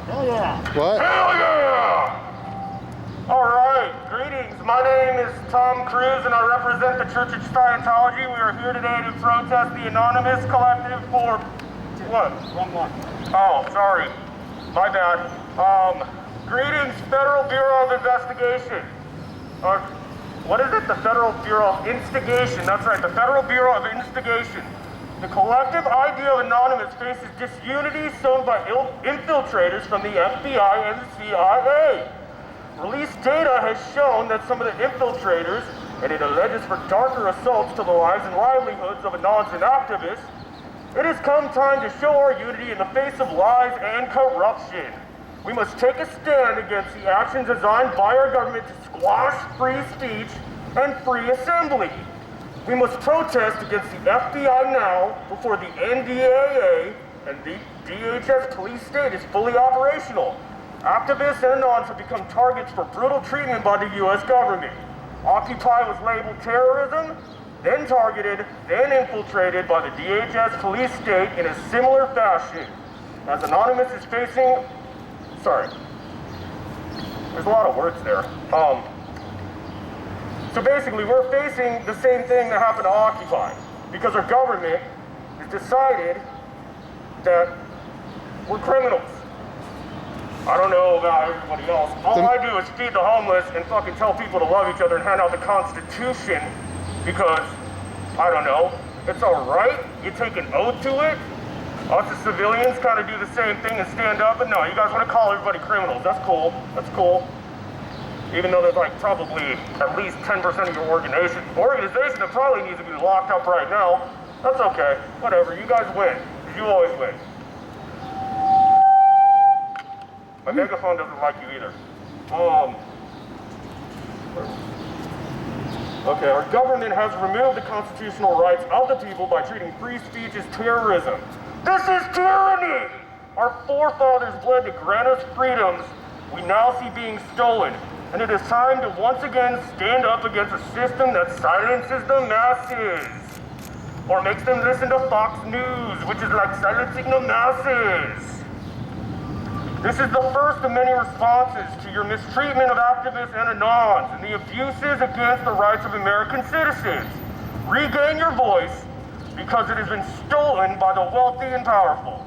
Hell yeah. What? Hell yeah! Alright, greetings. My name is Tom Cruise and I represent the Church of Scientology. We are here today to protest the Anonymous Collective for... What? Wrong one. Oh, sorry. My bad. Greetings, Federal Bureau of Investigation. What is it? The Federal Bureau of Instigation. That's right, the Federal Bureau of Instigation. The collective idea of Anonymous faces disunity sown by infiltrators from the FBI and the CIA. Released data has shown that some of the infiltrators, and it alleges for darker assaults to the lives and livelihoods of Anons and activists, it has come time to show our unity in the face of lies and corruption. We must take a stand against the actions designed by our government to squash free speech and free assembly. We must protest against the FBI now before the NDAA and the DHS police state is fully operational. Activists and Anons have become targets for brutal treatment by the US government. Occupy was labeled terrorism, then targeted, then infiltrated by the DHS police state in a similar fashion. As Anonymous is facing... Sorry. There's a lot of words there. So basically, we're facing the same thing that happened to Occupy, because our government has decided that we're criminals. I don't know about everybody else. All I do is feed the homeless and fucking tell people to love each other and hand out the Constitution because, I don't know, it's alright. You take an oath to it. Us as civilians kind of do the same thing and stand up, but no, you guys want to call everybody criminals. That's cool. That's cool. Even though there's like probably at least 10% of your organization that probably needs to be locked up right now. That's okay. Whatever. You guys win. You always win. My megaphone doesn't like you either. Okay, our government has removed the constitutional rights of the people by treating free speech as terrorism. This is tyranny! Our forefathers bled to grant us freedoms we now see being stolen. And it is time to once again stand up against a system that silences the masses. Or makes them listen to Fox News, which is like silencing the masses. This is the first of many responses to your mistreatment of activists and Anons and the abuses against the rights of American citizens. Regain your voice because it has been stolen by the wealthy and powerful.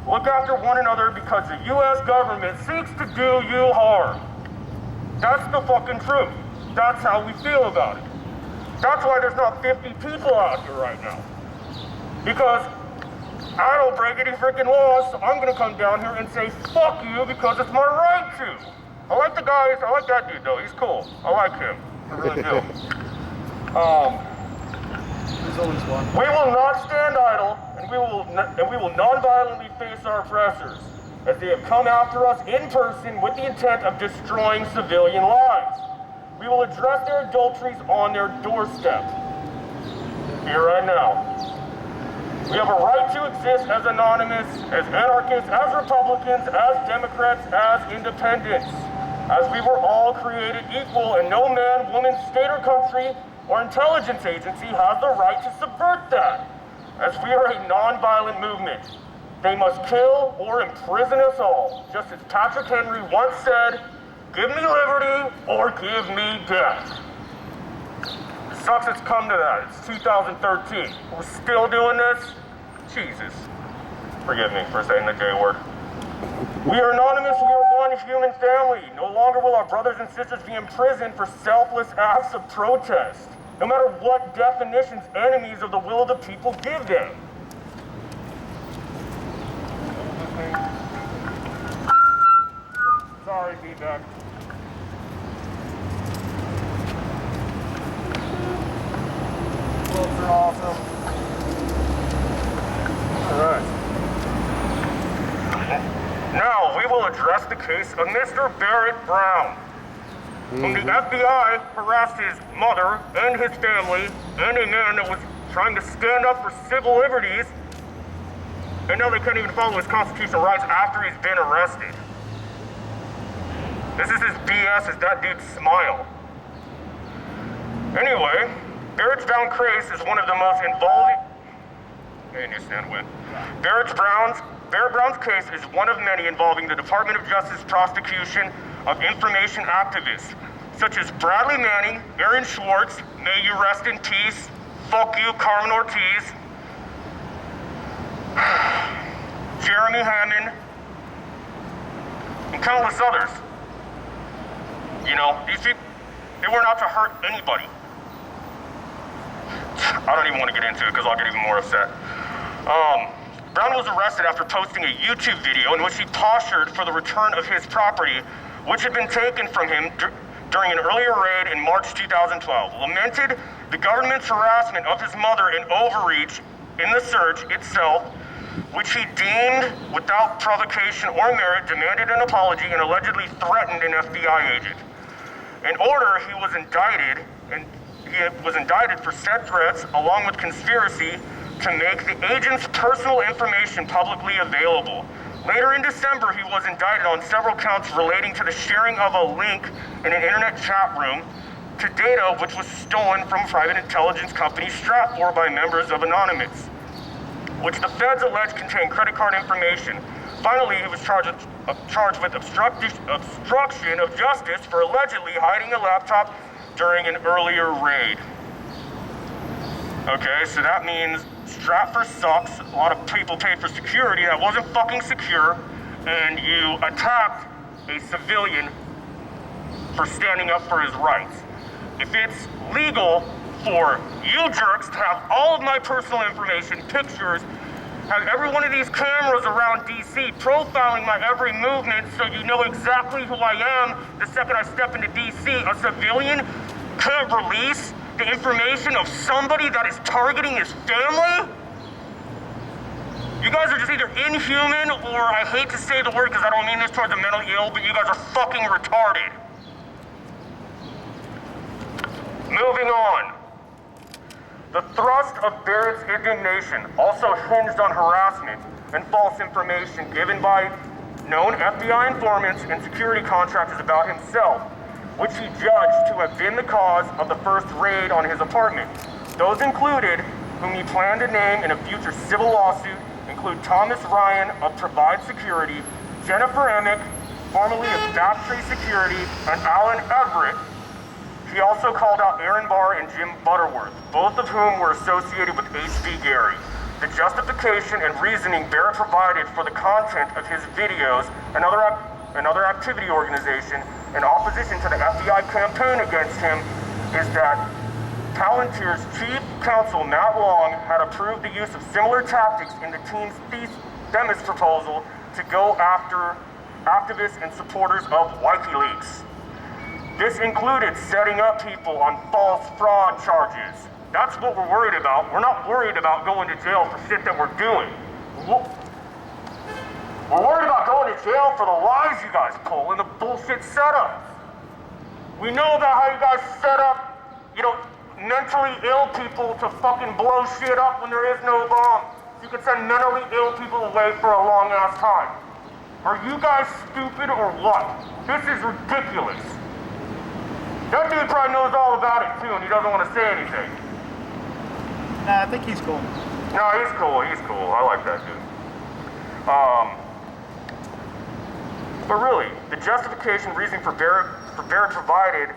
Look after one another because the US government seeks to do you harm. That's the fucking truth. That's how we feel about it. That's why there's not 50 people out here right now. Because I don't break any freaking laws, so I'm gonna come down here and say fuck you because it's my right to. I like the guys, I like that dude though, he's cool. I like him, I really do. There's always one. We will not stand idle, and we will non-violently face our oppressors, as they have come after us in person with the intent of destroying civilian lives. We will address their adulteries on their doorstep. Here right now. We have a right to exist as Anonymous, as anarchists, as Republicans, as Democrats, as independents. As we were all created equal and no man, woman, state or country or intelligence agency has the right to subvert that. As we are a non-violent movement, they must kill or imprison us all. Just as Patrick Henry once said, give me liberty or give me death. It sucks it's come to that. It's 2013. We're still doing this? Jesus. Forgive me for saying the J word. We are Anonymous, we are one human family. No longer will our brothers and sisters be imprisoned for selfless acts of protest, no matter what definitions enemies of the will of the people give them. Sorry, feedback. Quotes are awesome. Alright. Now, we will address the case of Mr. Barrett Brown, whom the FBI harassed his mother and his family, and a man that was trying to stand up for civil liberties, and now they can't even follow his constitutional rights after he's been arrested. This is as BS as that dude's smile. Anyway, Barrett Brown case is one of the most involving... Hey, you stand with. Barrett Brown's Barrett Brown's case is one of many involving the Department of Justice prosecution of information activists, such as Bradley Manning, Aaron Schwartz, may you rest in peace, fuck you, Carmen Ortiz, Jeremy Hammond, and countless others. You know, these people, they weren't out to hurt anybody. I don't even want to get into it because I'll get even more upset. Brown was arrested after posting a YouTube video in which he postured for the return of his property, which had been taken from him during an earlier raid in March 2012, lamented the government's harassment of his mother and overreach in the search itself, which he deemed without provocation or merit, demanded an apology, and allegedly threatened an FBI agent. In order, he was indicted for said threats, along with conspiracy to make the agent's personal information publicly available. Later in December, he was indicted on several counts relating to the sharing of a link in an internet chat room to data which was stolen from private intelligence company Stratfor by members of Anonymous, which the feds allege contained credit card information. Finally, he was charged with obstruction of justice for allegedly hiding a laptop during an earlier raid. Okay, so that means Stratfor sucks. A lot of people paid for security that wasn't fucking secure, and you attacked a civilian for standing up for his rights. If it's legal for you jerks to have all of my personal information, pictures, have every one of these cameras around DC profiling my every movement so you know exactly who I am the second I step into DC, a civilian can't release the information of somebody that is targeting his family? You guys are just either inhuman, or I hate to say the word because I don't mean this towards the mentally ill, but you guys are fucking retarded. Moving on. The thrust of Barrett's indignation also hinged on harassment and false information given by known FBI informants and security contractors about himself, which he judged to have been the cause of the first raid on his apartment. Those included, whom he planned to name in a future civil lawsuit, include Thomas Ryan of Provide Security, Jennifer Emick, formerly of Baptree Security, and Alan Everett. He also called out Aaron Barr and Jim Butterworth, both of whom were associated with H.B. Gary. The justification and reasoning Barrett provided for the content of his videos and another activity organization in opposition to the FBI campaign against him is that Palantir's chief counsel, Matt Long, had approved the use of similar tactics in the team's Themis proposal to go after activists and supporters of WikiLeaks. This included setting up people on false fraud charges. That's what we're worried about. We're not worried about going to jail for shit that we're doing. We're worried about going to jail for the lies you guys pull and the bullshit setups. We know about how you guys set up, mentally ill people to fucking blow shit up when there is no bomb. You can send mentally ill people away for a long ass time. Are you guys stupid or what? This is ridiculous. That dude probably knows all about it too, and he doesn't want to say anything. Nah, I think he's cool. No, he's cool. I like that dude. But really, the justification, reasoning for Barrett provided,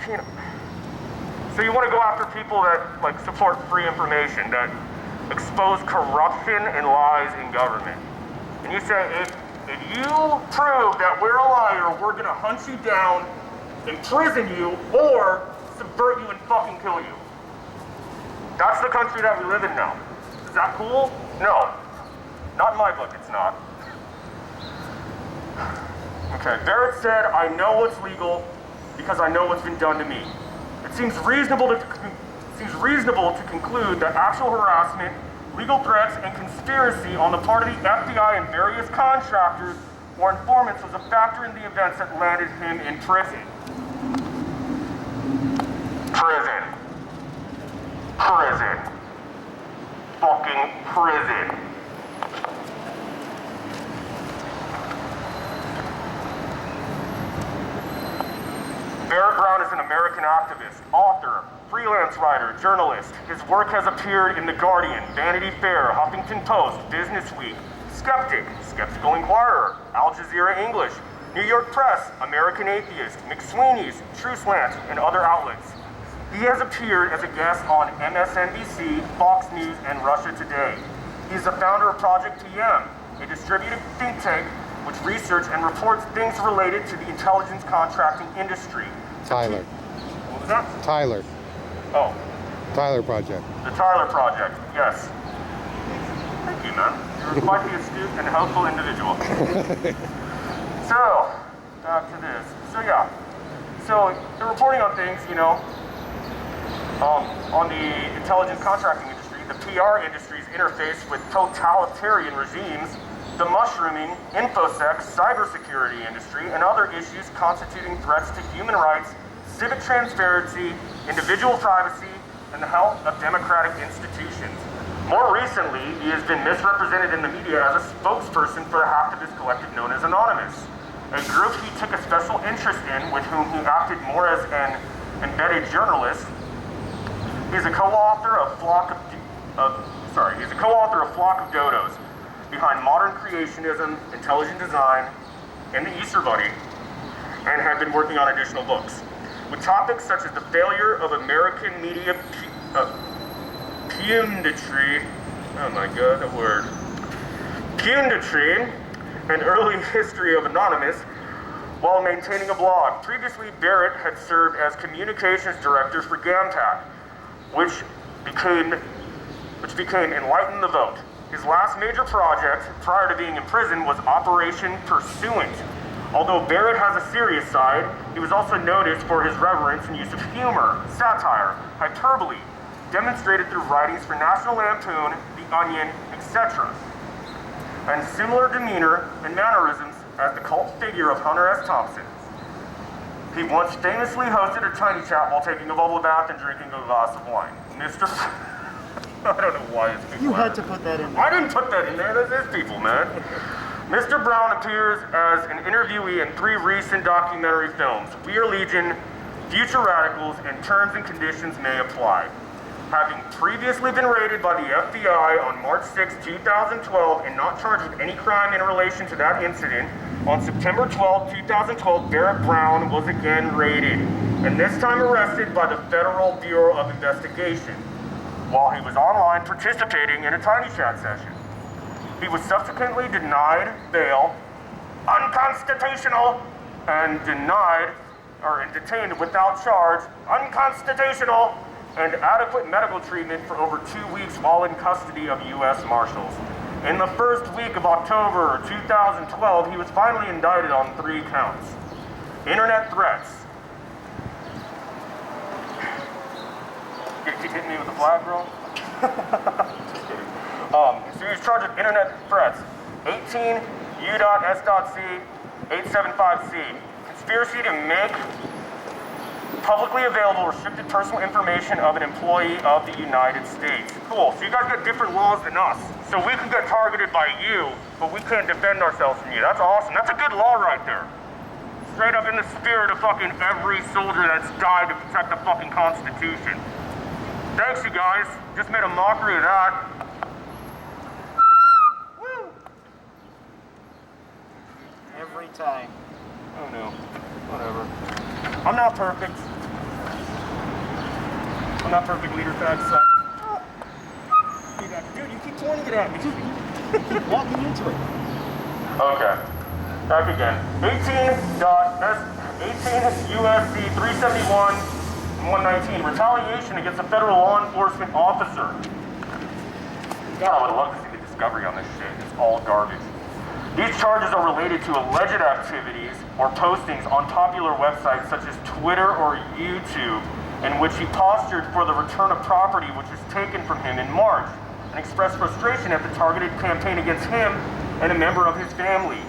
so you want to go after people that support free information, that expose corruption and lies in government. And you say, if you prove that we're a liar, we're gonna hunt you down, imprison you, or subvert you and fucking kill you. That's the country that we live in now. Is that cool? No. Not in my book, it's not. Okay, Barrett said, I know what's legal because I know what's been done to me. It seems reasonable to conclude that actual harassment, legal threats, and conspiracy on the part of the FBI and various contractors or informants was a factor in the events that landed him in prison. Prison. Fucking prison. Barrett Brown is an American activist, author, freelance writer, journalist. His work has appeared in The Guardian, Vanity Fair, Huffington Post, Business Week, Skeptic, Skeptical Inquirer, Al Jazeera English, New York Press, American Atheist, McSweeney's, Truthland, and other outlets. He has appeared as a guest on MSNBC, Fox News, and Russia Today. He is the founder of Project TM, a distributed think tank which researches and reports things related to the intelligence contracting industry. Tyler. What was that? Tyler. Oh, Tyler Project. the Tyler Project, yes. Thank you, man. You're quite the astute and helpful individual. So, back to this. So yeah, so they're reporting on things, you know, on the intelligence contracting industry, the PR industry's interface with totalitarian regimes, the mushrooming, infosec, cybersecurity industry, and other issues constituting threats to human rights, civic transparency, individual privacy, and the health of democratic institutions. More recently, he has been misrepresented in the media as a spokesperson for the hacktivist collective known as Anonymous, a group he took a special interest in, with whom he acted more as an embedded journalist. He's a co-author of Flock of Dodos, behind modern creationism, intelligent design, and the Easter Bunny, and had been working on additional books, with topics such as the failure of American media punditry, oh my god, the word, punditry, and early history of Anonymous, while maintaining a blog. Previously, Barrett had served as communications director for GAMTAC, which became Enlighten the Vote. His last major project, prior to being in prison, was Operation Pursuant. Although Barrett has a serious side, he was also noticed for his reverence and use of humor, satire, hyperbole, demonstrated through writings for National Lampoon, The Onion, etc., and similar demeanor and mannerisms as the cult figure of Hunter S. Thompson. He once famously hosted a tiny chat while taking a bubble bath and drinking a glass of wine. Mr. I don't know why it's people. You had to put that in there. I didn't put that in there. That's his people, man. Mr. Brown appears as an interviewee in 3 recent documentary films, We Are Legion, Future Radicals, and Terms and Conditions May Apply. Having previously been raided by the FBI on March 6, 2012, and not charged with any crime in relation to that incident, on September 12, 2012, Barrett Brown was again raided, and this time arrested by the Federal Bureau of Investigation, while he was online participating in a tiny chat session. He was subsequently denied bail, unconstitutional, and detained without charge, unconstitutional, and adequate medical treatment for over 2 weeks while in custody of U.S. Marshals. In the first week of October 2012, he was finally indicted on 3 counts. Internet threats. Keep hitting me with the flag, bro? Just kidding. So he was charged with internet threats. 18 U.S.C. 875C. Conspiracy to make publicly available restricted personal information of an employee of the United States. Cool, so you guys got different laws than us. So we can get targeted by you, but we can't defend ourselves from you. That's awesome. That's a good law right there. Straight up in the spirit of fucking every soldier that's died to protect the fucking Constitution. Thanks, you guys. Just made a mockery of that. Woo! Every time. Oh no. Whatever. I'm not perfect. I'm not perfect, leader facts. Dude, you keep pointing it at me. You keep walking into it. Okay. Back again. 18 U.S.C. 371 and 119. Retaliation against a federal law enforcement officer. God, I would love to see the discovery on this shit. It's all garbage. These charges are related to alleged activities or postings on popular websites such as Twitter or YouTube, in which he postured for the return of property which was taken from him in March, and expressed frustration at the targeted campaign against him and a member of his family.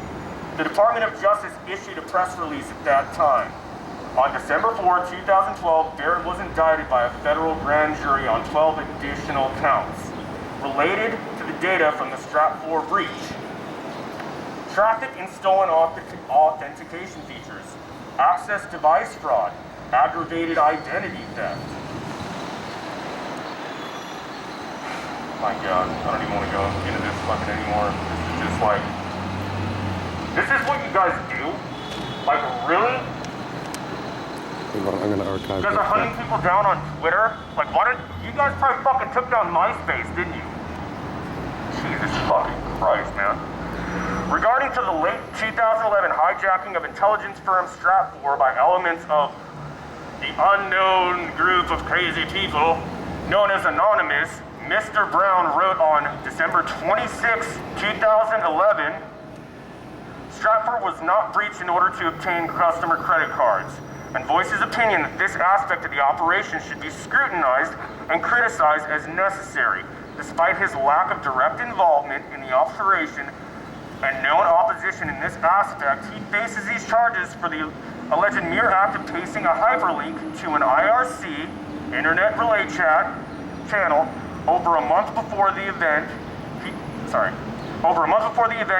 The Department of Justice issued a press release at that time. On December 4, 2012, Barrett was indicted by a federal grand jury on 12 additional counts related to the data from the Stratfor breach. Traffic in stolen authentication features, access device fraud, aggravated identity theft. My God, I don't even want to go into this fucking anymore. This is just like, this is what you guys do? Like, really? I'm gonna archive You guys are that. hunting people down on Twitter? Like, why didn't you guys probably fucking took down MySpace, didn't you? Jesus fucking Christ, man. Regarding to the late 2011 hijacking of intelligence firm Stratfor by elements of the unknown group of crazy people known as Anonymous, Mr. Brown wrote on December 26, 2011, Stratfor was not breached in order to obtain customer credit cards, and voiced his opinion that this aspect of the operation should be scrutinized and criticized as necessary. Despite his lack of direct involvement in the operation and known opposition in this aspect, he faces these charges for the alleged mere act of pasting a hyperlink to an IRC, Internet Relay Chat, channel over a month before the event.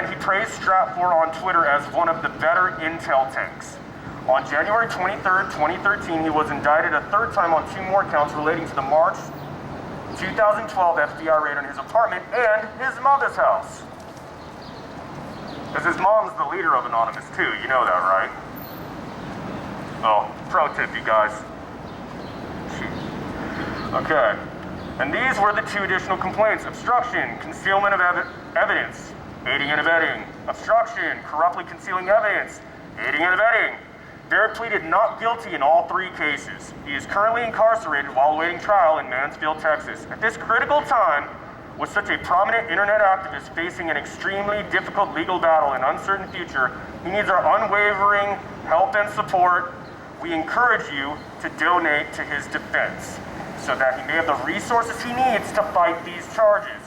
He praised Stratfor on Twitter as one of the better intel tanks. On January 23rd, 2013, he was indicted a third time on 2 more counts relating to the March 2012 FBI raid on his apartment and his mother's house. Because his mom's the leader of Anonymous too, you know that, right? Oh, pro tip, you guys. Okay. And these were the 2 additional complaints: obstruction, concealment of evidence, aiding and abetting, obstruction, corruptly concealing evidence, aiding and abetting. Barrett pleaded not guilty in all 3 cases. He is currently incarcerated while awaiting trial in Mansfield, Texas. At this critical time, with such a prominent internet activist facing an extremely difficult legal battle and uncertain future, he needs our unwavering help and support. We encourage you to donate to his defense so that he may have the resources he needs to fight these charges.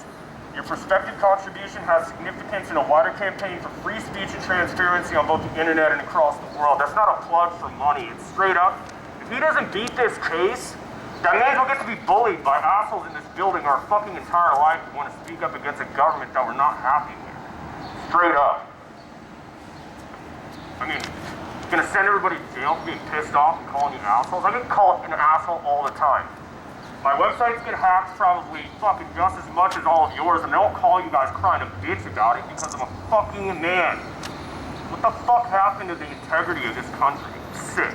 Your prospective contribution has significance in a wider campaign for free speech and transparency on both the internet and across the world. That's not a plug for money. It's straight up. If he doesn't beat this case, that means we'll get to be bullied by assholes in this building our fucking entire life who want to speak up against a government that we're not happy with. Straight up. I mean, gonna send everybody to jail for being pissed off and calling you assholes? I get called an asshole all the time. My websites get hacked probably fucking just as much as all of yours, and they don't call you guys crying a bitch about it because I'm a fucking man. What the fuck happened to the integrity of this country? It's sick.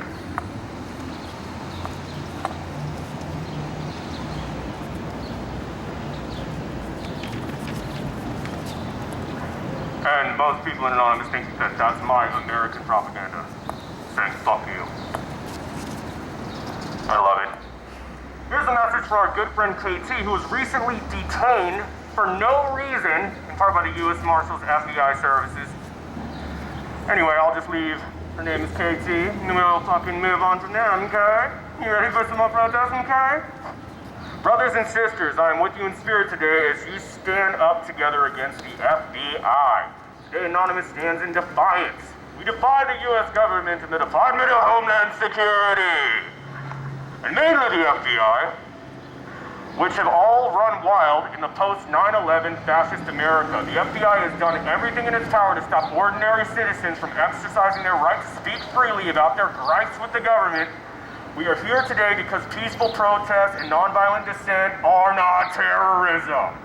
And most people in Anonymous think that that's my American propaganda, saying fuck you. I love it. Here's a message for our good friend KT, who was recently detained for no reason, in part by the U.S. Marshals FBI services. Anyway, I'll just leave. Her name is KT, and then we'll fucking move on from there, okay? You ready for some more protest, okay? Brothers and sisters, I am with you in spirit today as you stand up together against the FBI. Today, Anonymous stands in defiance. We defy the U.S. government and the Department of Homeland Security, and mainly the FBI, which have all run wild in the post-9/11 fascist America. The FBI has done everything in its power to stop ordinary citizens from exercising their right to speak freely about their gripes with the government. We are here today because peaceful protest and nonviolent dissent are not terrorism.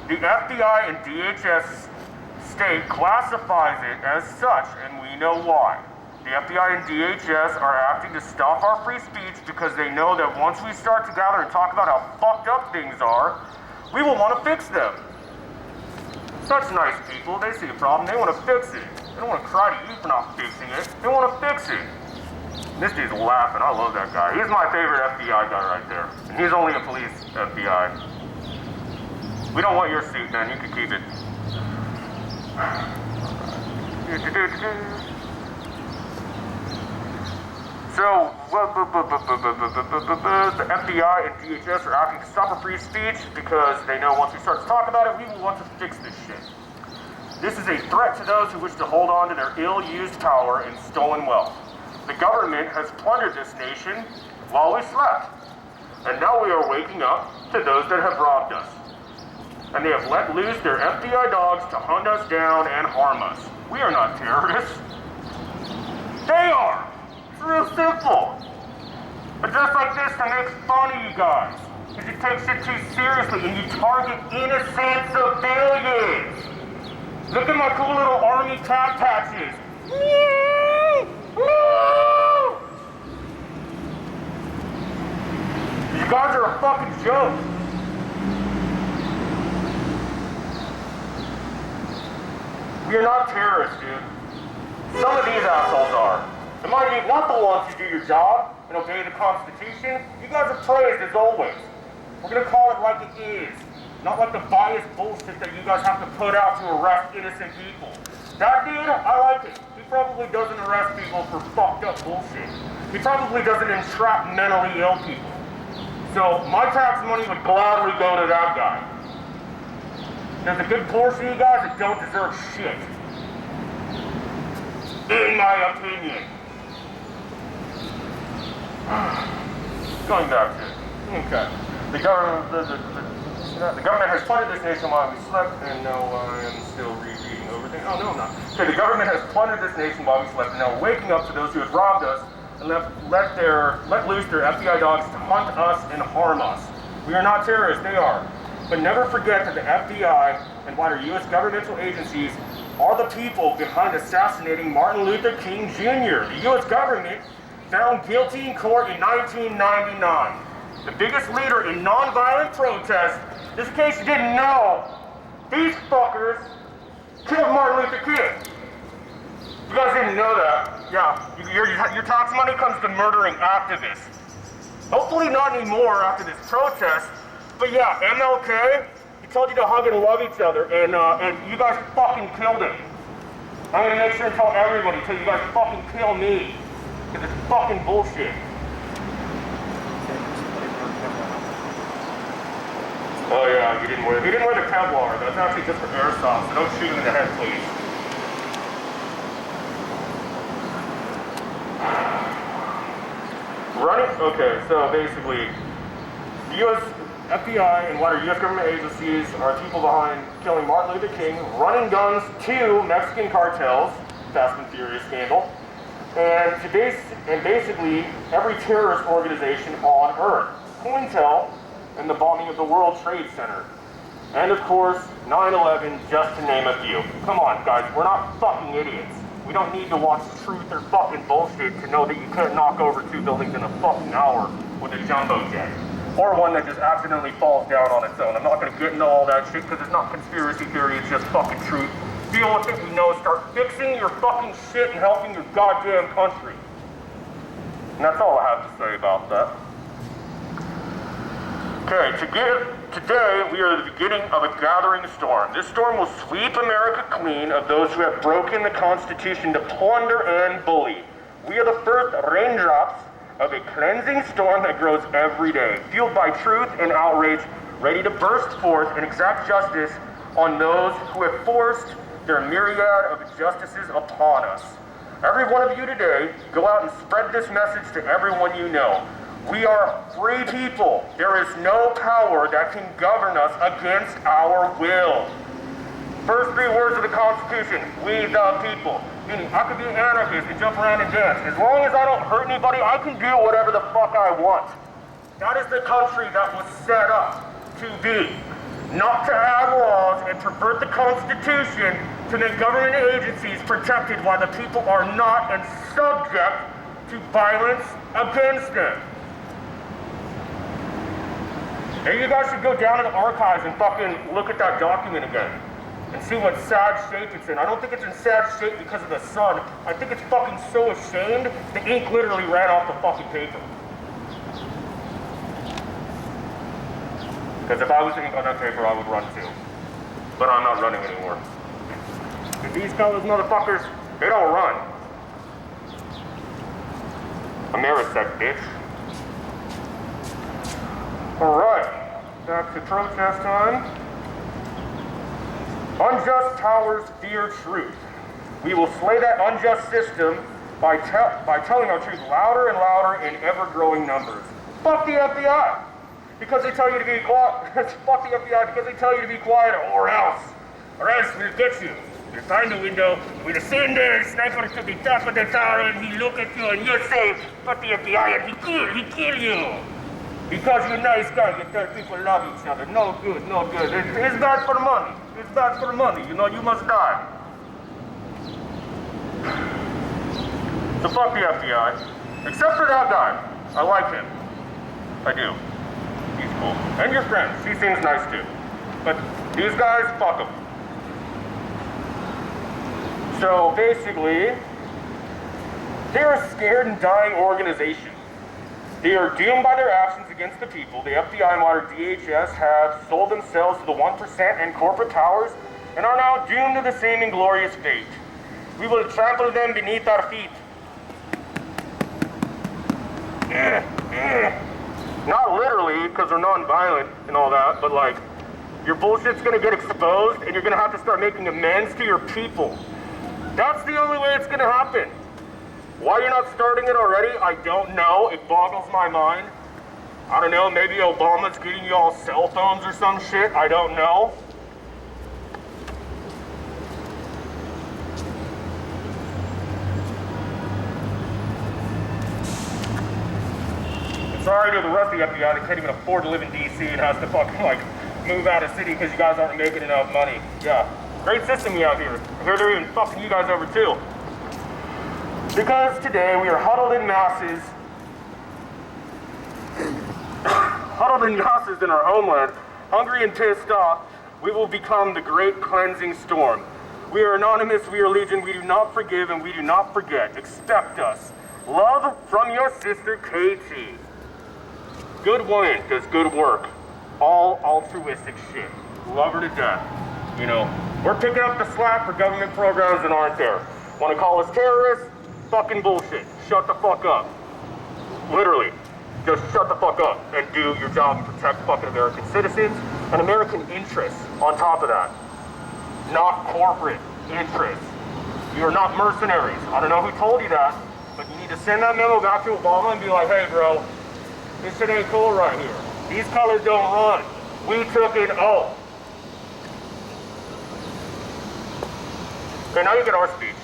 The FBI and DHS state classifies it as such, and we know why. The FBI and DHS are acting to stop our free speech because they know that once we start to gather and talk about how fucked up things are, we will want to fix them. Such nice people, they see a problem, they want to fix it. They don't want to cry to you for not fixing it, they want to fix it. This dude's laughing, I love that guy. He's my favorite FBI guy right there. And he's only a police FBI. We don't want your suit, man, you can keep it. So, the FBI and DHS are acting to stop our free speech because they know once we start to talk about it, we will want to fix this shit. This is a threat to those who wish to hold on to their ill-used power and stolen wealth. The government has plundered this nation while we slept, and now we are waking up to those that have robbed us. And they have let loose their FBI dogs to hunt us down and harm us. We are not terrorists. They are. It's real simple. But just like this, to make fun of you guys, because you take shit too seriously and you target innocent civilians. Look at my cool little army tag patches. You guys are a fucking joke. We are not terrorists, dude. Some of these assholes are. And mind you, not the ones who do your job and obey the Constitution. You guys are praised as always. We're gonna call it like it is. Not like the biased bullshit that you guys have to put out to arrest innocent people. That dude, I like it. He probably doesn't arrest people for fucked up bullshit. He probably doesn't entrap mentally ill people. So my tax money would gladly go to that guy. There's a good portion of you guys that don't deserve shit. In my opinion. Going back to it. Okay. The government has plundered this nation while we slept, and now I am still rereading everything. Oh, no, I'm not. Okay, the government has plundered this nation while we slept, and now waking up to those who have robbed us and let loose their FBI dogs to hunt us and harm us. We are not terrorists, they are. But never forget that the FBI and wider U.S. governmental agencies are the people behind assassinating Martin Luther King Jr. The U.S. government found guilty in court in 1999. The biggest leader in nonviolent protest. Just in case you didn't know, these fuckers killed Martin Luther King. You guys didn't know that. Yeah, your tax money comes to murdering activists. Hopefully not anymore after this protest. But yeah, MLK, he told you to hug and love each other, and you guys fucking killed him. I'm gonna make sure and tell everybody till you guys fucking kill me. Because it's fucking bullshit. Oh yeah, he didn't wear the Kevlar. That's actually just for airsoft, so don't shoot him in the head, please. Okay, so basically, the U.S. FBI and wider U.S. government agencies are people behind killing Martin Luther King, running guns to Mexican cartels, Fast and Furious scandal, and basically every terrorist organization on Earth, COINTEL, and the bombing of the World Trade Center. And of course, 9/11, just to name a few. Come on, guys, we're not fucking idiots. We don't need to watch truth or fucking bullshit to know that you can't knock over 2 buildings in a fucking hour with a jumbo jet. Or one that just accidentally falls down on its own. I'm not gonna get into all that shit because it's not conspiracy theory, it's just fucking truth. Deal with it, we know, start fixing your fucking shit and helping your goddamn country. And that's all I have to say about that. Okay, today we are at the beginning of a gathering storm. This storm will sweep America clean of those who have broken the Constitution to plunder and bully. We are the first raindrops of a cleansing storm that grows every day, fueled by truth and outrage, ready to burst forth and exact justice on those who have forced their myriad of injustices upon us. Every one of you today, go out and spread this message to everyone you know. We are free people. There is no power that can govern us against our will. First 3 words of the Constitution, we the people. Meaning, I could be an anarchist and jump around and dance. As long as I don't hurt anybody, I can do whatever the fuck I want. That is the country that was set up to be. Not to add laws and pervert the Constitution to make government agencies protected while the people are not and subject to violence against them. Hey, you guys should go down to the archives and fucking look at that document again and see what sad shape it's in. I don't think it's in sad shape because of the sun. I think it's fucking so ashamed, the ink literally ran off the fucking paper. Because if I was ink on that paper, I would run too. But I'm not running anymore. And these fellas motherfuckers, they don't run. Amerisec, bitch. Alright, back to protest time. Unjust powers fear truth. We will slay that unjust system by telling our truth louder and louder in ever-growing numbers. Fuck the FBI! Because they tell you to be quiet. Fuck the FBI because they tell you to be quiet or else. Or else we'll get you. You find the window, we'll stand there, sniper to the top of the tower, and he look at you and you say, fuck the FBI, and he kill you. Because you're a nice guy, you tell people love each other. No good, no good. It's bad for the money. It's bad for money. You know, you must die. So fuck the FBI. Except for that guy. I like him. I do. He's cool. And your friend. She seems nice too. But these guys, fuck them. So basically, they're a scared and dying organization. They are doomed by their actions against the people. The FBI and modern DHS have sold themselves to the 1% and corporate powers and are now doomed to the same inglorious fate. We will trample them beneath our feet. Not literally, because they're non-violent and all that, but like, your bullshit's gonna get exposed and you're gonna have to start making amends to your people. That's the only way it's gonna happen. Why you're not starting it already, I don't know. It boggles my mind. I don't know, maybe Obama's getting you all cell phones or some shit. I don't know. Sorry to the rest of the FBI that can't even afford to live in DC and has to fucking like move out of city because you guys aren't making enough money. Yeah, great system you have here. I hear they're even fucking you guys over too. Because today we are huddled in masses in our homeland, hungry and pissed off. We will become the great cleansing storm. We are anonymous, we are legion, we do not forgive and we do not forget. Expect us. Love from your sister KT. Good woman does good work. All altruistic shit. Love her to death. You know, we're picking up the slack for government programs that aren't there. Want to call us terrorists? Fucking bullshit. Shut the fuck up. Literally. Just shut the fuck up and do your job and protect fucking American citizens and American interests on top of that. Not corporate interests. You are not mercenaries. I don't know who told you that, but you need to send that memo back to Obama and be like, hey bro, this shit ain't cool right here. These colors don't run. We took an oath. Okay, now you get our speech.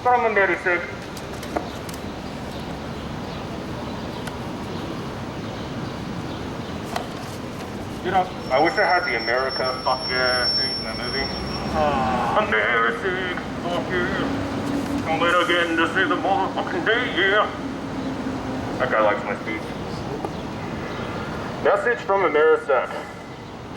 From the dirty sick. You know, I wish I had the America fuck yeah thing in that movie. America, fuck yeah. Don't let her get in to see the motherfucking day, yeah. That guy likes my speech. Message from Amerisec.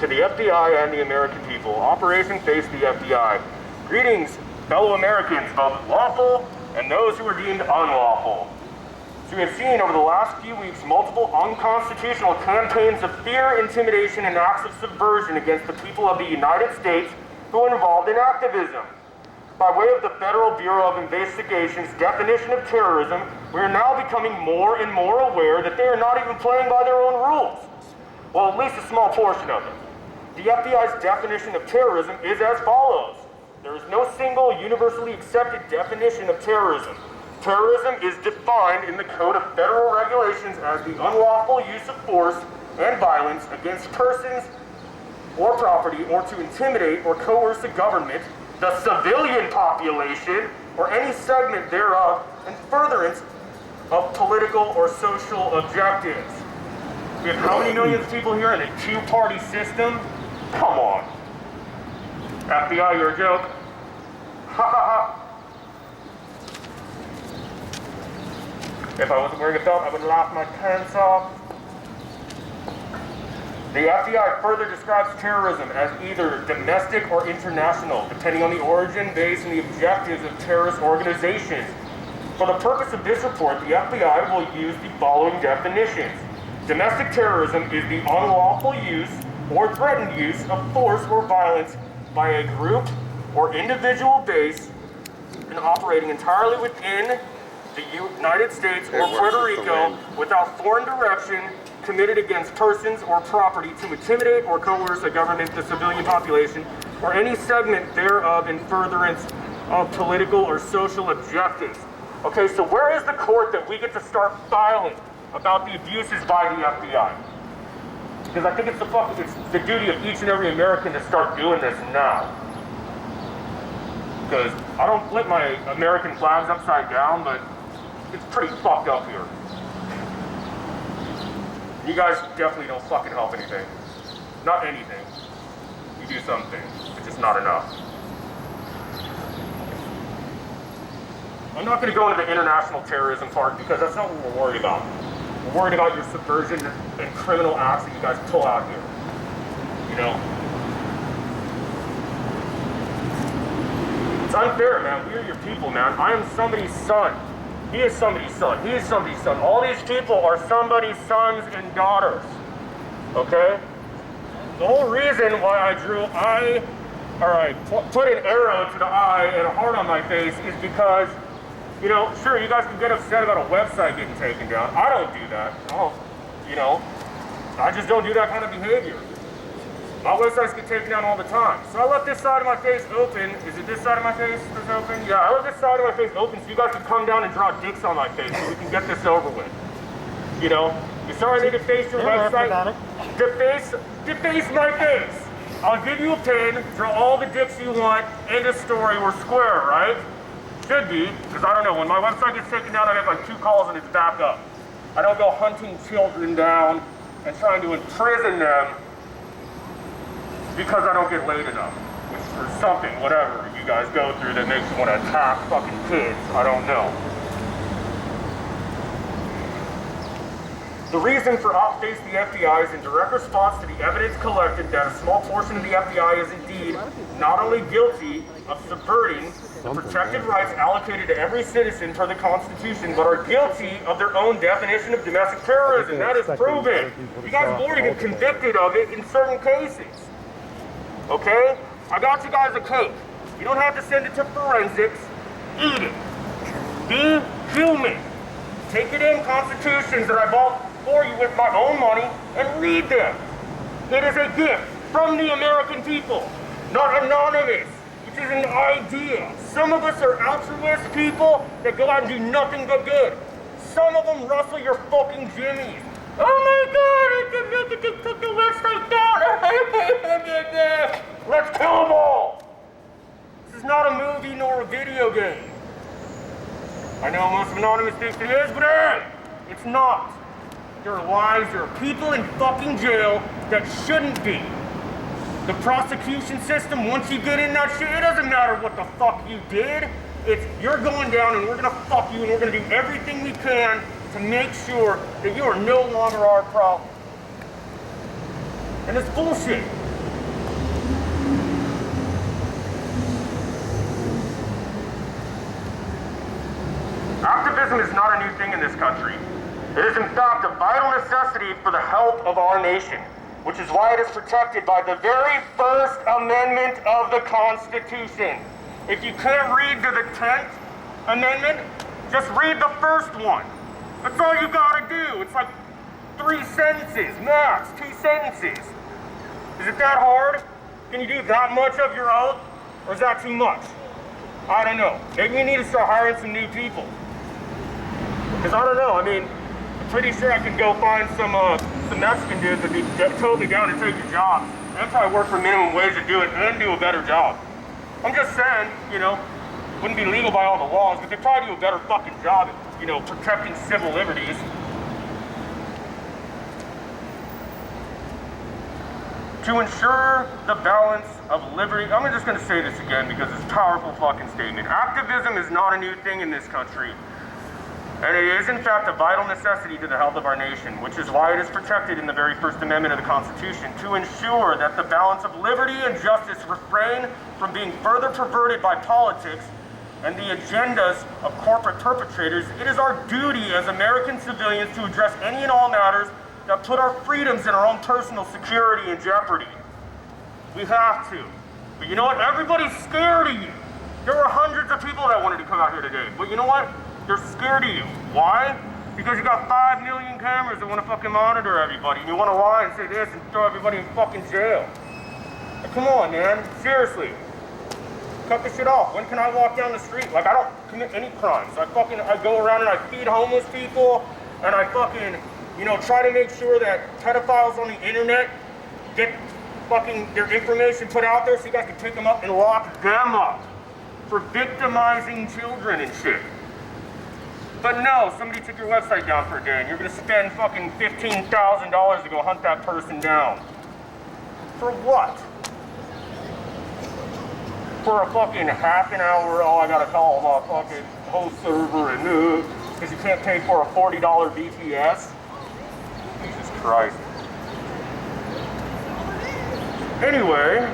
To the FBI and the American people. Operation Face the FBI. Greetings, fellow Americans, both lawful and those who are deemed unlawful. So we have seen over the last few weeks multiple unconstitutional campaigns of fear, intimidation, and acts of subversion against the people of the United States who are involved in activism. By way of the Federal Bureau of Investigation's definition of terrorism, we are now becoming more and more aware that they are not even playing by their own rules. Well, at least a small portion of them. The FBI's definition of terrorism is as follows. There is no single universally accepted definition of terrorism. Terrorism is defined in the Code of Federal Regulations as the unlawful use of force and violence against persons or property, or to intimidate or coerce a government, the civilian population, or any segment thereof, in furtherance of political or social objectives. We have how many millions of people here in a two-party system? Come on. FBI, you're a joke. Ha ha ha. If I wasn't wearing a belt, I would laugh my pants off. The FBI further describes terrorism as either domestic or international, depending on the origin, base, and the objectives of terrorist organizations. For the purpose of this report, the FBI will use the following definitions. Domestic terrorism is the unlawful use or threatened use of force or violence by a group or individual base and operating entirely within the United States or Puerto Rico without foreign direction, committed against persons or property to intimidate or coerce a government, the civilian population, or any segment thereof in furtherance of political or social objectives. Okay, so where is the court that we get to start filing about the abuses by the FBI? Because I think it's the duty of each and every American to start doing this now. Because I don't flip my American flags upside down, but it's pretty fucked up here. You guys definitely don't fucking help anything. Not anything. You do some things. It just It's not enough. I'm not going to go into the international terrorism part because that's not what we're worried about. We're worried about your subversion and criminal acts that you guys pull out here. You know? It's unfair, man. We are your people, man. I am somebody's son. He is somebody's son. He is somebody's son. All these people are somebody's sons and daughters. Okay? The whole reason why I put an arrow to the eye and a heart on my face is because, you know, sure, you guys can get upset about a website getting taken down. I don't do that. I just don't do that kind of behavior. My websites get taken down all the time. So I left this side of my face open. Is it this side of my face that's open? Yeah, I left this side of my face open so you guys can come down and draw dicks on my face so we can get this over with. You know? You're sorry they deface your website? Deface my face. I'll give you a pen, draw all the dicks you want, end of story, we're square, right? Should be, because I don't know, when my website gets taken down, I get like 2 calls and it's back up. I don't go hunting children down and trying to imprison them because I don't get laid enough, or something, whatever you guys go through that makes you want to attack fucking kids. I don't know. The reason for outface the FBI is in direct response to the evidence collected that a small portion of the FBI is indeed not only guilty of subverting the protected rights allocated to every citizen per the Constitution, but are guilty of their own definition of domestic terrorism. That is proven. You guys have already been convicted of it in certain cases. Okay? I got you guys a cake. You don't have to send it to forensics. Eat it. Be human. Take it in constitutions that I bought for you with my own money and read them. It is a gift from the American people, not anonymous, which is an idea. Some of us are altruist people that go out and do nothing but good. Some of them rustle your fucking jimmies. Oh my God, I took the website down. Let's kill them all. This is not a movie nor a video game. I know most anonymous thinks it is, but hey, it's not. There are lives, there are people in fucking jail that shouldn't be. The prosecution system, once you get in that shit, it doesn't matter what the fuck you did. It's, you're going down and we're gonna fuck you and we're gonna do everything we can to make sure that you are no longer our problem. And it's bullshit. Activism is not a new thing in this country. It is in fact a vital necessity for the health of our nation, which is why it is protected by the very first amendment of the Constitution. If you can't read to the 10th amendment, just read the first one. That's all you gotta do. It's like 3 sentences, max, 2 sentences. Is it that hard? Can you do that much of your oath? Or is that too much? I don't know. Maybe we need to start hiring some new people. Because I don't know, I mean, I'm pretty sure I could go find some Mexican dudes that'd be totally down to take your jobs. They'd probably work for minimum wage to do it and do a better job. I'm just saying, you know, wouldn't be legal by all the laws, but they'd probably do a better fucking job at, you know, protecting civil liberties. To ensure the balance of liberty, I'm just gonna say this again because it's a powerful fucking statement. Activism is not a new thing in this country. And it is in fact a vital necessity to the health of our nation, which is why it is protected in the very First Amendment of the Constitution, to ensure that the balance of liberty and justice refrain from being further perverted by politics and the agendas of corporate perpetrators. It is our duty as American civilians to address any and all matters that put our freedoms and our own personal security in jeopardy. We have to. But you know what? Everybody's scared of you. There were hundreds of people that wanted to come out here today. But you know what? They're scared of you. Why? Because you got 5 million cameras that want to fucking monitor everybody. And you want to lie and say this and throw everybody in fucking jail. Like, come on, man. Seriously. Cut this shit off. When can I walk down the street? Like, I don't commit any crimes. I go around and I feed homeless people and I fucking, you know, try to make sure that pedophiles on the internet get fucking their information put out there so you guys can pick them up and lock them up for victimizing children and shit. But no, somebody took your website down for a day and you're gonna spend fucking $15,000 to go hunt that person down. For what? for a fucking half an hour. Oh, I gotta call my fucking host server and because you can't pay for a $40 BTS. Jesus Christ. Anyway,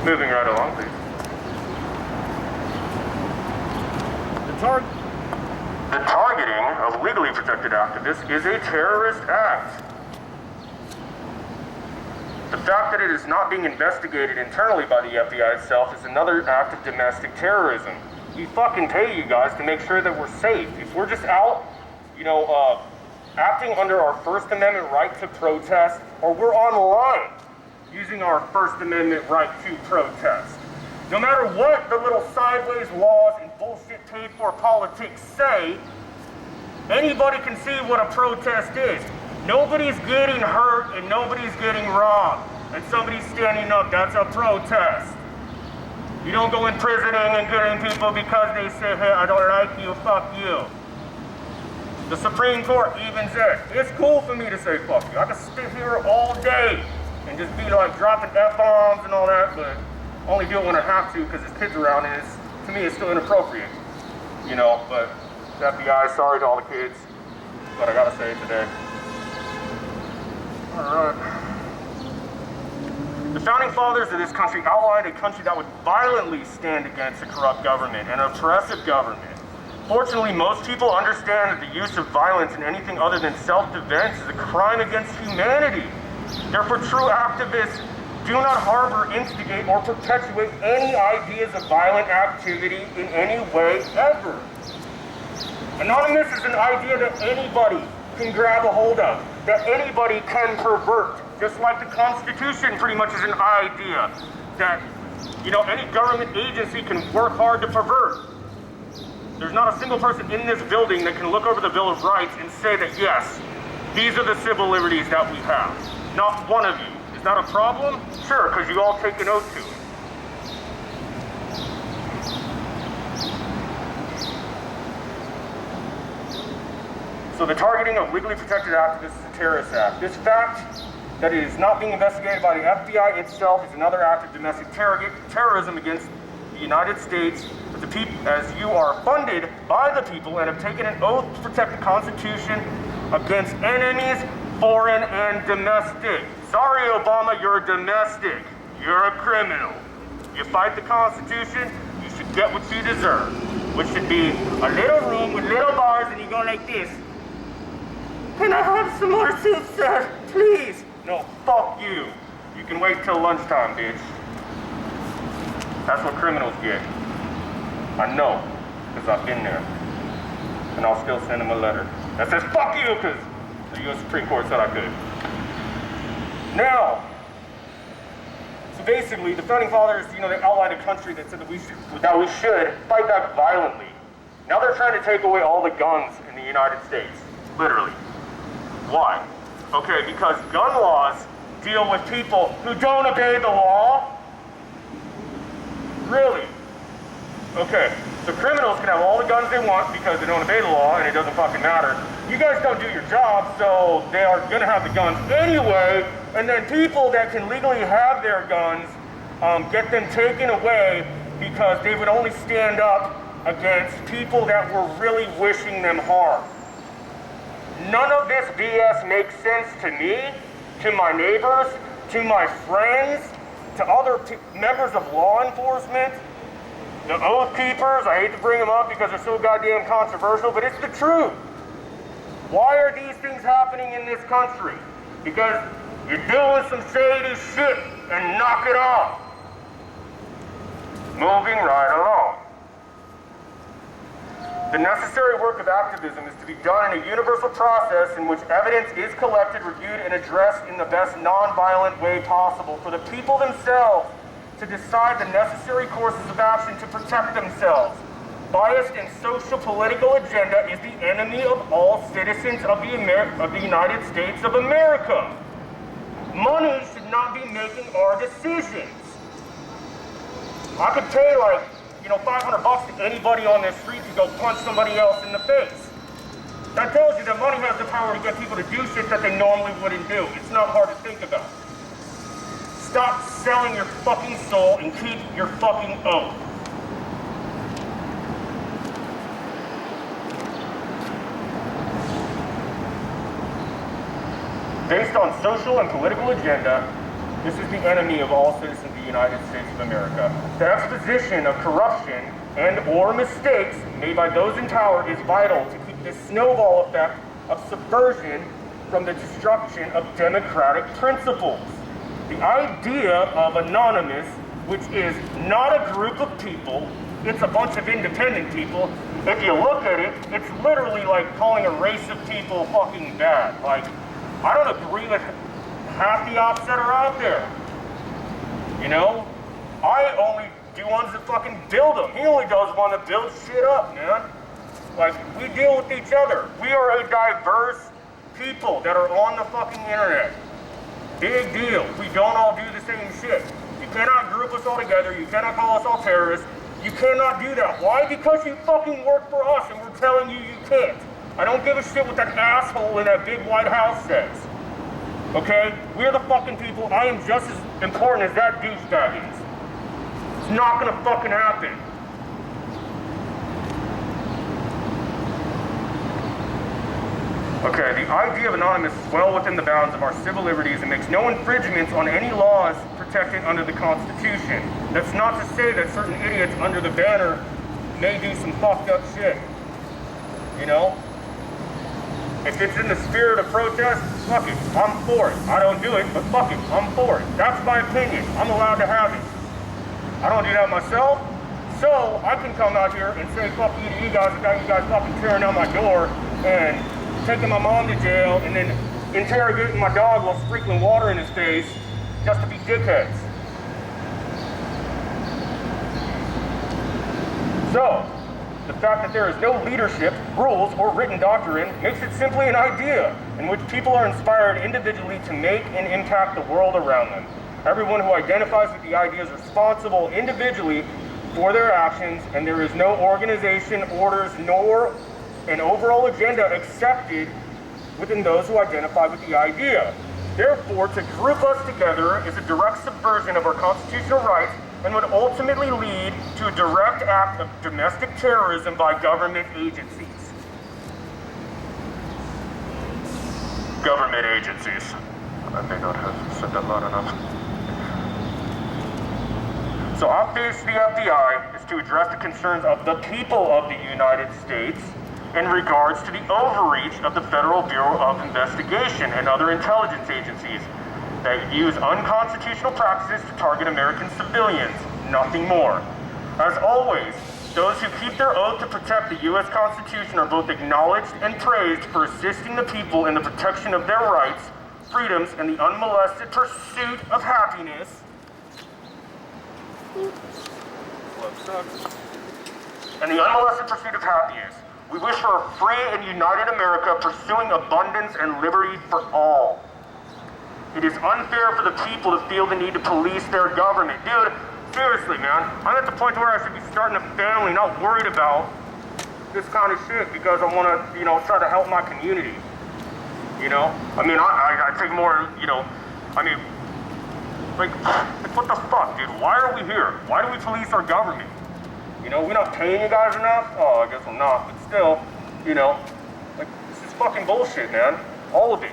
moving right along, please. The targeting of legally protected activists is a terrorist act. The fact that it is not being investigated internally by the FBI itself is another act of domestic terrorism. We fucking pay you guys to make sure that we're safe. If we're just out, acting under our First Amendment right to protest, or we're online using our First Amendment right to protest. No matter what the little sideways laws and bullshit paid for politics say, anybody can see what a protest is. Nobody's getting hurt and nobody's getting robbed. And somebody's standing up, that's a protest. You don't go imprisoning and getting people because they say, hey, I don't like you, fuck you. The Supreme Court even said, it's cool for me to say fuck you. I can sit here all day and just be like dropping F-bombs and all that, but only do it when I have to because there's kids around and to me it's still inappropriate. But the FBI, sorry to all the kids, but I gotta say it today. Alright. The founding fathers of this country outlined a country that would violently stand against a corrupt government and an oppressive government. Fortunately, most people understand that the use of violence in anything other than self-defense is a crime against humanity. Therefore, true activists do not harbor, instigate, or perpetuate any ideas of violent activity in any way ever. Anonymous is an idea that anybody can grab a hold of, that anybody can pervert. Just like the Constitution pretty much is an idea that, any government agency can work hard to pervert. There's not a single person in this building that can look over the Bill of Rights and say that, yes, these are the civil liberties that we have. Not one of you. Is that a problem? Sure, because you all take an oath to it. So the targeting of legally protected activists is a terrorist act. This fact that it is not being investigated by the FBI itself is another act of domestic terrorism against the United States, as you are funded by the people and have taken an oath to protect the Constitution against enemies, foreign and domestic. Sorry, Obama, you're a domestic. You're a criminal. You fight the Constitution, you should get what you deserve, which should be a little room with little bars and you go like this. Can I have some more soup, sir? Please. No, fuck you. You can wait till lunchtime, bitch. That's what criminals get. I know, because I've been there. And I'll still send them a letter that says, fuck you, because the U.S. Supreme Court said I could. Now, so basically, the founding fathers, they outlined a country that said that we should fight back violently. Now they're trying to take away all the guns in the United States, literally. Why? Okay, because gun laws deal with people who don't obey the law. Really? Okay, so criminals can have all the guns they want because they don't obey the law and it doesn't fucking matter. You guys don't do your job, so they are gonna have the guns anyway, and then people that can legally have their guns, get them taken away because they would only stand up against people that were really wishing them harm. None of this BS makes sense to me, to my neighbors, to my friends, to other members of law enforcement, the oath keepers. I hate to bring them up because they're so goddamn controversial, but it's the truth. Why are these things happening in this country? Because you're doing some shady shit and knock it off. Moving right along. The necessary work of activism is to be done in a universal process in which evidence is collected, reviewed, and addressed in the best non-violent way possible for the people themselves to decide the necessary courses of action to protect themselves. Biased and social political agenda is the enemy of all citizens of the United States of America. Money should not be making our decisions. I could pay $500 to anybody on the street to go punch somebody else in the face. That tells you that money has the power to get people to do shit that they normally wouldn't do. It's not hard to think about. stop selling your fucking soul and keep your fucking oath. Based on social and political agenda, this is the enemy of all citizens of the United States of America. The exposition of corruption and or mistakes made by those in power is vital to keep this snowball effect of subversion from the destruction of democratic principles. The idea of anonymous, which is not a group of people, it's a bunch of independent people. If you look at it, it's literally like calling a race of people fucking bad. Like, I don't agree with half the ops that are out there. You know? I only do ones that fucking build them. He only does one that builds shit up, man. Like, we deal with each other. We are a diverse people that are on the fucking internet. Big deal. We don't all do the same shit. You cannot group us all together. You cannot call us all terrorists. You cannot do that. Why? Because you fucking work for us and we're telling you you can't. I don't give a shit what that asshole in that big White House says. Okay? We're the fucking people. I am just as important as that douchebag is. It's not gonna fucking happen. Okay, the idea of anonymous is well within the bounds of our civil liberties and makes no infringements on any laws protected under the Constitution. That's not to say that certain idiots under the banner may do some fucked up shit. You know? If it's in the spirit of protest, fuck it, I'm for it. I don't do it, but fuck it, I'm for it. That's my opinion. I'm allowed to have it. I don't do that myself, so I can come out here and say fuck you to you guys without you guys fucking tearing down my door and taking my mom to jail and then interrogating my dog while sprinkling water in his face just to be dickheads. So, the fact that there is no leadership, rules, or written doctrine makes it simply an idea in which people are inspired individually to make and impact the world around them. Everyone who identifies with the idea is responsible individually for their actions, and there is no organization, orders, nor an overall agenda accepted within those who identify with the idea. Therefore, to group us together is a direct subversion of our constitutional rights and would ultimately lead to a direct act of domestic terrorism by government agencies. Government agencies. I may not have said that loud enough. So obviously the FBI is to address the concerns of the people of the United States in regards to the overreach of the Federal Bureau of Investigation and other intelligence agencies that use unconstitutional practices to target American civilians, nothing more. As always, those who keep their oath to protect the U.S. Constitution are both acknowledged and praised for assisting the people in the protection of their rights, freedoms, and the unmolested pursuit of happiness. And the unmolested pursuit of happiness. We wish for a free and united America pursuing abundance and liberty for all. It is unfair for the people to feel the need to police their government. Dude, seriously, man, I'm at the point where I should be starting a family, not worried about this kind of shit because I want to, try to help my community. I mean, I take more, like, what the fuck, dude? Why are we here? Why do we police our government? We're not paying you guys enough? Oh, I guess I'm not, but still, like, this is fucking bullshit, man. All of it.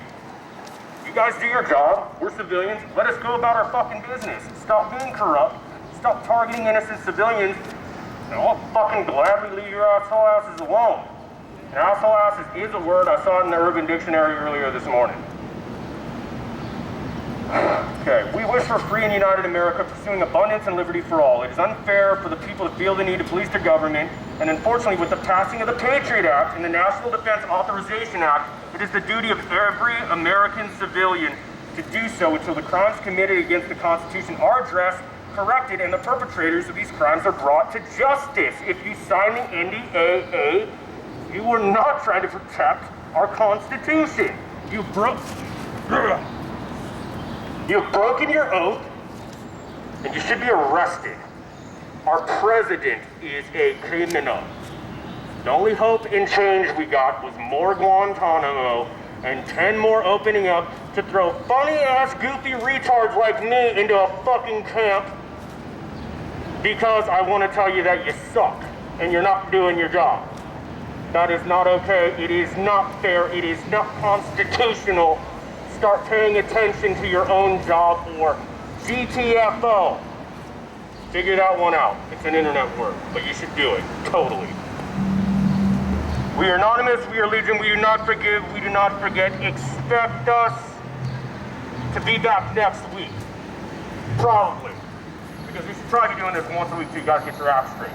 You guys do your job. We're civilians. Let us go about our fucking business. Stop being corrupt. Stop targeting innocent civilians. And I'll fucking gladly leave your asshole asses alone. And asshole asses is a word. I saw it in the Urban Dictionary earlier this morning. Okay, we wish for a free and united America pursuing abundance and liberty for all. It is unfair for the people to feel the need to police their government, and unfortunately with the passing of the Patriot Act and the National Defense Authorization Act, it is the duty of every American civilian to do so until the crimes committed against the Constitution are addressed, corrected, and the perpetrators of these crimes are brought to justice. If you sign the NDAA, you are not trying to protect our Constitution. You've broken your oath, and you should be arrested. Our president is a criminal. The only hope and change we got was more Guantanamo and 10 more opening up to throw funny-ass, goofy retards like me into a fucking camp because I want to tell you that you suck and you're not doing your job. That is not okay. It is not fair. It is not constitutional. Start paying attention to your own job, or GTFO. Figure that one out. It's an internet word, but you should do it. Totally. We are anonymous. We are legion. We do not forgive. We do not forget. Expect us to be back next week. Probably. Because we should try to be doing this once a week so you guys get your ass straight.